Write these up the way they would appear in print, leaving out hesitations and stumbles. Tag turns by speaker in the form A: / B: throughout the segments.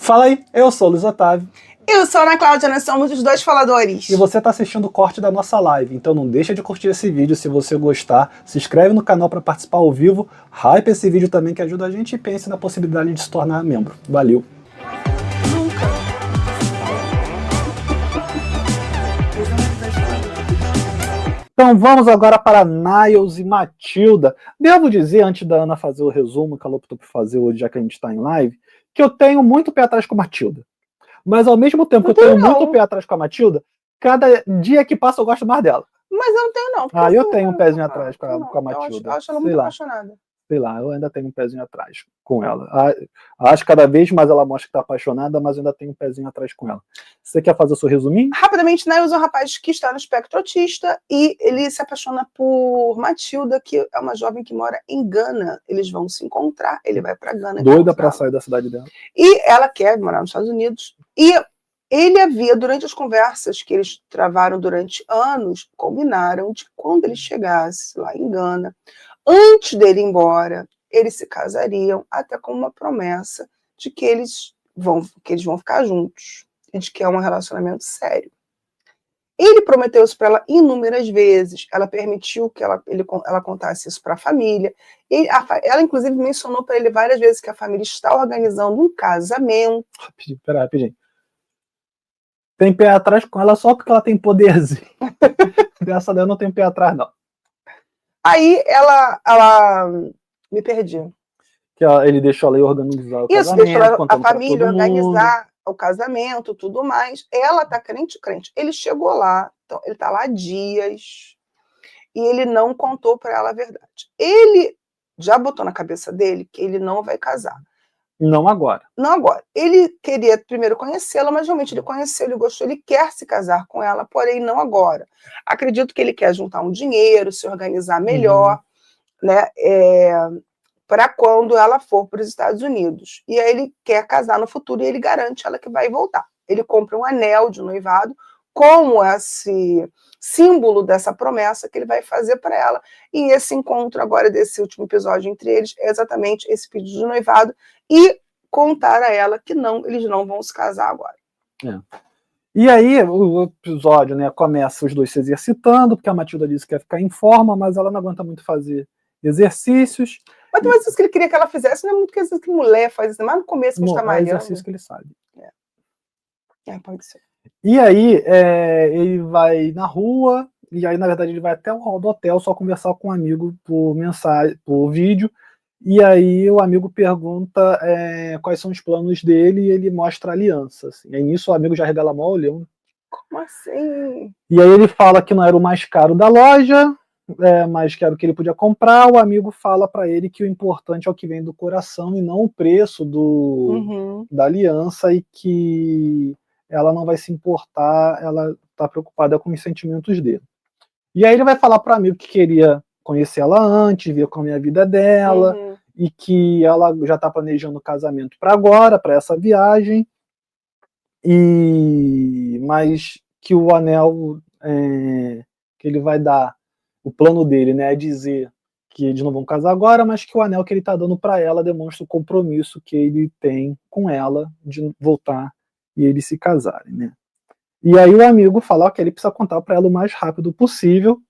A: Fala aí, eu sou o Luiz Otávio.
B: Eu sou a Ana Cláudia, nós somos os dois faladores.
A: E você está assistindo o corte da nossa live, então não deixa de curtir esse vídeo se você gostar, se inscreve no canal para participar ao vivo, hype esse vídeo também que ajuda a gente e pense na possibilidade de se tornar membro. Valeu! Então vamos agora para Niles e Matilda. Devo dizer, antes da Ana fazer o resumo que ela optou por fazer hoje, já que a gente está em live, que eu tenho muito pé atrás com a Matilda. Mas ao mesmo tempo que eu tenho muito pé atrás com a Matilda, cada dia que passa eu gosto mais dela.
B: Mas eu não tenho, não.
A: Ah, eu tenho um pezinho atrás com a Matilda.
B: Eu acho ela muito apaixonada.
A: Sei lá, eu ainda tenho um pezinho atrás com ela. Acho que cada vez mais ela mostra que tá apaixonada, mas eu ainda tenho um pezinho atrás com ela. Você quer fazer o seu resuminho?
B: Rapidamente, Niles é um rapaz que está no espectro autista e ele se apaixona por Matilda, que é uma jovem que mora em Gana. Eles vão se encontrar, ele vai para Gana.
A: Doida para sair da cidade dela.
B: E ela quer morar nos Estados Unidos. E ele havia, durante as conversas que eles travaram durante anos, combinaram de que quando ele chegasse lá em Gana, antes dele ir embora, eles se casariam, até com uma promessa de que eles vão ficar juntos, e de que é um relacionamento sério. Ele prometeu isso para ela inúmeras vezes, ela permitiu que ela contasse isso para a família, ela inclusive mencionou para ele várias vezes que a família está organizando um casamento.
A: Rapidinho. Tem pé atrás com ela só porque ela tem poderzinho. Dessa daí eu não tenho pé atrás, não.
B: Aí ela me perdi.
A: Que ele deixou ela ir organizar o casamento.
B: Isso, deixou a família organizar o casamento, tudo mais. Ela tá crente. Ele chegou lá, então, ele tá lá há dias, e ele não contou para ela a verdade. Ele já botou na cabeça dele que ele não vai casar.
A: Não agora.
B: Não agora. Ele queria primeiro conhecê-la, mas realmente ele conheceu, ele gostou, ele quer se casar com ela, porém não agora. Acredito que ele quer juntar um dinheiro, se organizar melhor, né, para quando ela for para os Estados Unidos. E aí ele quer casar no futuro e ele garante ela que vai voltar. Ele compra um anel de noivado como esse símbolo dessa promessa que ele vai fazer para ela. E esse encontro agora desse último episódio entre eles é exatamente esse pedido de noivado e contar a ela que não, eles não vão se casar agora.
A: E aí o episódio, né, começa os dois se exercitando, porque a Matilda disse que quer ficar em forma, mas ela não aguenta muito fazer exercícios.
B: Mas isso que ele queria que ela fizesse não é muito exercício que mulher faz, assim, mas no começo que está malhando.
A: É exercício que ele sabe.
B: Pode ser.
A: E aí ele vai na rua, e aí na verdade ele vai até o hall do hotel só conversar com um amigo por mensagem, por vídeo, e aí o amigo pergunta quais são os planos dele e ele mostra a aliança. Assim. Aí nisso o amigo já regala mó olhão.
B: Como assim?
A: E aí ele fala que não era o mais caro da loja, mas que era o que ele podia comprar. O amigo fala para ele que o importante é o que vem do coração e não o preço da aliança, e que ela não vai se importar, ela está preocupada com os sentimentos dele. E aí ele vai falar para o amigo que queria conhecer ela antes, ver como é a vida dela, e que ela já está planejando o casamento para agora, para essa viagem, mas que o anel que ele vai dar, o plano dele, né, é dizer que eles não vão casar agora, mas que o anel que ele está dando para ela demonstra o compromisso que ele tem com ela de voltar e eles se casarem, né? E aí o amigo fala que ele precisa contar para ela o mais rápido possível,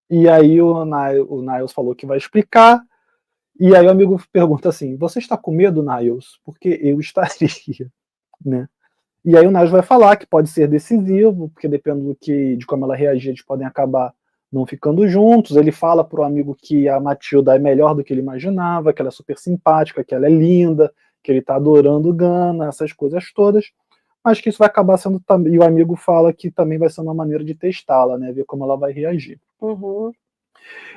A: e aí o Niles falou que vai explicar, e aí o amigo pergunta assim, você está com medo, Niles? Porque eu estaria, né? E aí o Niles vai falar que pode ser decisivo, porque dependendo de como ela reagir, eles podem acabar não ficando juntos. Ele fala pro amigo que a Matilda é melhor do que ele imaginava, que ela é super simpática, que ela é linda, que ele tá adorando Gana, essas coisas todas, mas que isso vai acabar sendo também, e o amigo fala que também vai ser uma maneira de testá-la, né, ver como ela vai reagir.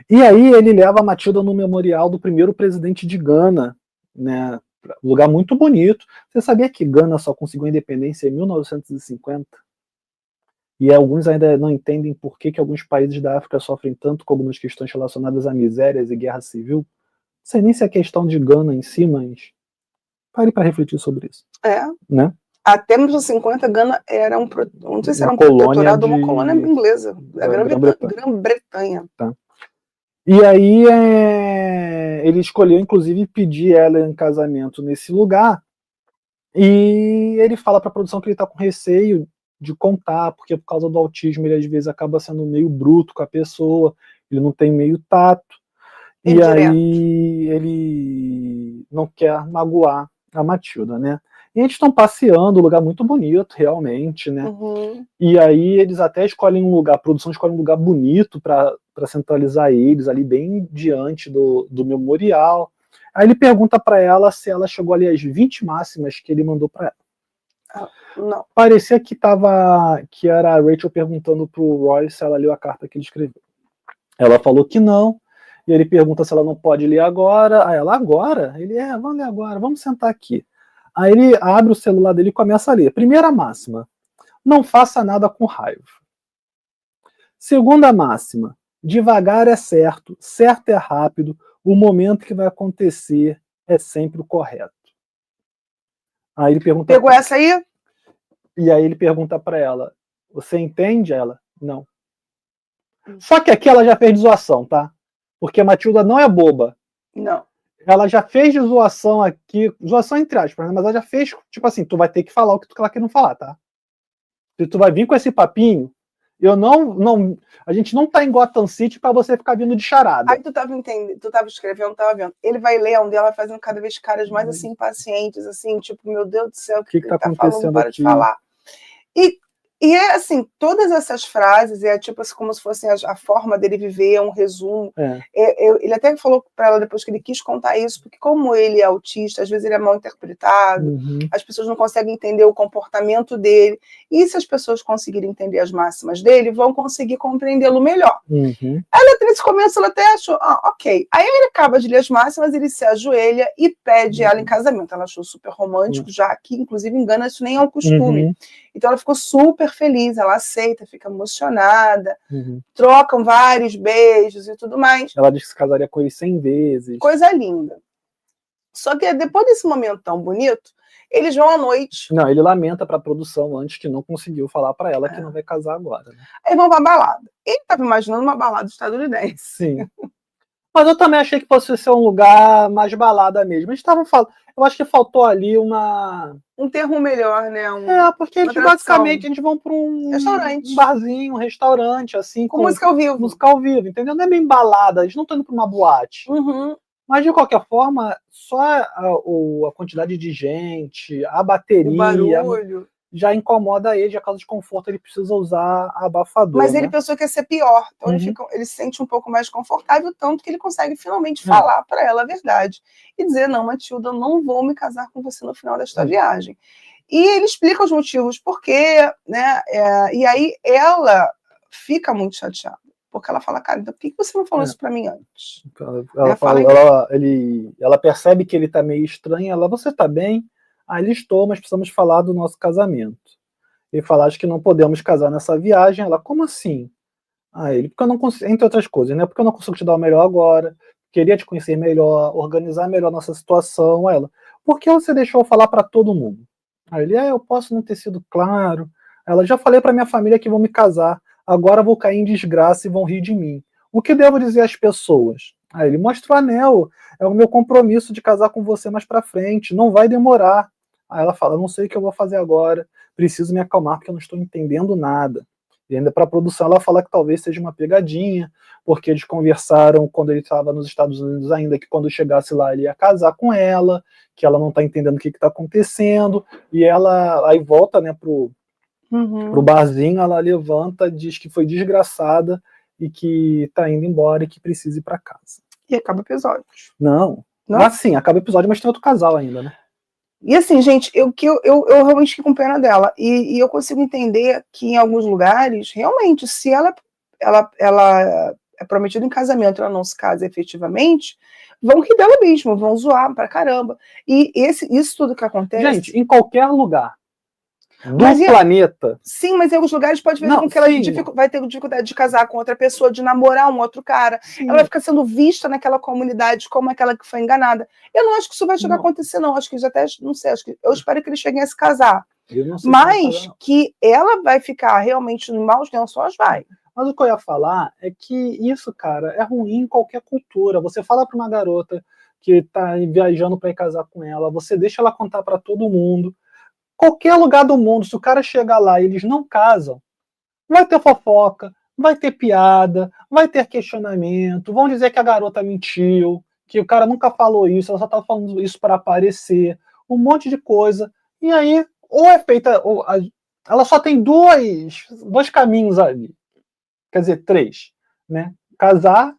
A: E aí ele leva a Matilda no memorial do primeiro presidente de Gana, né, lugar muito bonito. Você sabia que Gana só conseguiu a independência em 1950? E alguns ainda não entendem por que alguns países da África sofrem tanto com algumas questões relacionadas a misérias e guerra civil. Não sei nem se é questão de Gana em si, mas pare para refletir sobre isso. Né?
B: Até 1950, Gana era não sei se era um
A: colônia
B: protetorado ou uma colônia inglesa, da Grã-Bretanha.
A: Tá. E aí ele escolheu, inclusive, pedir ela em casamento nesse lugar, E ele fala para a produção que ele está com receio de contar, porque por causa do autismo ele às vezes acaba sendo meio bruto com a pessoa, ele não tem meio tato, e aí ele não quer magoar a Matilda, né? E eles estão passeando, um lugar muito bonito, realmente, né?
B: Uhum.
A: E aí eles até escolhem um lugar, a produção escolhe um lugar bonito para centralizar eles, ali bem diante do memorial. Aí ele pergunta para ela se ela chegou ali às 20 máximas que ele mandou para ela.
B: Não.
A: Parecia que era a Rachel perguntando pro Roy se ela leu a carta que ele escreveu. Ela falou que não, e ele pergunta se ela não pode ler agora. Aí ela, agora? Ele, vamos ler agora, vamos sentar aqui. Aí ele abre o celular dele e começa a ler. Primeira máxima, não faça nada com raiva. Segunda máxima, devagar é certo, certo é rápido, o momento que vai acontecer é sempre o correto. Aí ele pergunta...
B: Pegou essa aí?
A: E aí ele pergunta para ela, você entende? Ela, não. Só que aqui ela já fez de zoação, tá? Porque a Matilda não é boba.
B: Não.
A: Ela já fez de zoação aqui, zoação entre aspas, mas ela já fez, tipo assim, tu vai ter que falar o que ela quer não falar, tá? Se tu vai vir com esse papinho, a gente não tá em Gotham City pra você ficar vindo de charada.
B: Aí tu tava entendendo, tu tava escrevendo, tava vendo. Ele vai lendo e ela vai fazendo cada vez caras mais assim, impacientes, assim, tipo, meu Deus do céu, o que
A: tá
B: ele tá
A: acontecendo
B: falando, para
A: aqui?
B: de falar. E é assim, todas essas frases, é tipo assim, como se fosse a forma dele viver, é um resumo. Ele até falou para ela depois que ele quis contar isso, porque como ele é autista, às vezes ele é mal interpretado, as pessoas não conseguem entender o comportamento dele, e se as pessoas conseguirem entender as máximas dele, vão conseguir compreendê-lo melhor. Ela, nesse começo, ela até achou, ok. Aí ele acaba de ler as máximas, ele se ajoelha e pede ela em casamento. Ela achou super romântico, já que, inclusive, engana, isso nem é um costume. Então ela ficou super feliz, ela aceita, fica emocionada, trocam vários beijos e tudo mais.
A: Ela diz que se casaria com ele 100 vezes.
B: Coisa linda. Só que depois desse momento tão bonito, eles vão à noite.
A: Não, ele lamenta para a produção antes que não conseguiu falar para ela que não vai casar agora. Né?
B: Aí vão pra balada. Ele estava imaginando uma balada estadunidense.
A: Sim. Mas eu também achei que fosse ser um lugar mais balada mesmo. Eles estavam falando. Eu acho que faltou ali
B: um termo melhor, né?
A: Porque eles basicamente eles vão para um
B: restaurante.
A: Um barzinho, um restaurante, assim.
B: Com música ao vivo.
A: Música ao vivo, entendeu? Não é bem balada, eles não estão indo para uma boate. Mas, de qualquer forma, só a quantidade de gente, a bateria...
B: O barulho...
A: já incomoda ele, já causa desconforto, ele precisa usar abafador.
B: Mas ele pensou que ia ser pior, então ele se sente um pouco mais confortável, tanto que ele consegue finalmente falar para ela a verdade. E dizer, não, Matilda, eu não vou me casar com você no final desta viagem. E ele explica os motivos por quê, né? E aí ela fica muito chateada, porque ela fala, cara, então por que você não falou isso para mim antes?
A: Ela percebe que ele tá meio estranho, você tá bem? Aí ele estou, mas precisamos falar do nosso casamento. Ele fala, acho que não podemos casar nessa viagem. Ela, como assim? Ele, porque eu não consigo, entre outras coisas, né? Porque eu não consigo te dar o melhor agora, queria te conhecer melhor, organizar melhor nossa situação. Ela, por que você deixou eu falar para todo mundo? Aí ele, eu posso não ter sido claro. Ela, já falei para minha família que vão me casar, agora vou cair em desgraça e vão rir de mim. O que devo dizer às pessoas? Aí ele, mostra o anel, é o meu compromisso de casar com você mais pra frente, não vai demorar. Aí ela fala, não sei o que eu vou fazer agora, preciso me acalmar porque eu não estou entendendo nada. E ainda para a produção ela fala que talvez seja uma pegadinha, porque eles conversaram quando ele estava nos Estados Unidos ainda, que quando chegasse lá ele ia casar com ela, que ela não está entendendo o que está acontecendo, e ela aí volta, né, pro barzinho, ela levanta, diz que foi desgraçada e que está indo embora e que precisa ir para casa.
B: E acaba o episódio.
A: Não? Assim, acaba o episódio, mas tem outro casal ainda, né?
B: E assim, gente, eu realmente fiquei com pena dela. E eu consigo entender que em alguns lugares, realmente, se ela é prometida em casamento e ela não se casa efetivamente, vão rir dela mesmo, vão zoar pra caramba. E isso tudo que acontece...
A: Gente, em qualquer lugar do planeta.
B: Sim, mas em alguns lugares pode fazer com que ela vai ter dificuldade de casar com outra pessoa, de namorar um outro cara. Sim. Ela vai ficar sendo vista naquela comunidade como aquela que foi enganada. Eu não acho que isso vai chegar a acontecer, não. Acho que já até, não sei, eu espero que eles cheguem a se casar. Mas que ela vai ficar realmente em maus lençóis, vai.
A: Mas o que eu ia falar é que isso, cara, é ruim em qualquer cultura. Você fala para uma garota que tá viajando para ir casar com ela, você deixa ela contar para todo mundo qualquer lugar do mundo, se o cara chegar lá e eles não casam, vai ter fofoca, vai ter piada, vai ter questionamento, vão dizer que a garota mentiu, que o cara nunca falou isso, ela só tá falando isso para aparecer, um monte de coisa. E aí, ou é feita, ela só tem dois caminhos ali, quer dizer, 3, né? Casar,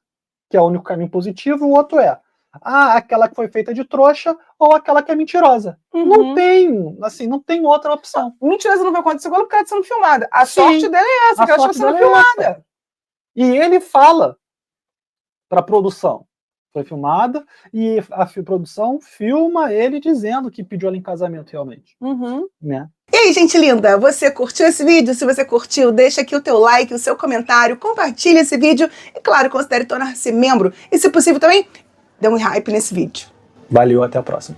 A: que é o único caminho positivo, o outro é aquela que foi feita de trouxa ou aquela que é mentirosa. Não tem, assim, não tem outra opção.
B: Mentirosa não vai acontecer igual o cara sendo filmada. A
A: Sim,
B: sorte dela é essa, que ela está sendo filmada.
A: E ele fala para a produção, foi filmada, e a produção filma ele dizendo que pediu ela em casamento realmente. Né?
B: E aí, gente linda, você curtiu esse vídeo? Se você curtiu, deixa aqui o teu like, o seu comentário, compartilha esse vídeo e, claro, considere tornar-se membro. E, se possível, também dê um hype nesse vídeo.
A: Valeu, até a próxima.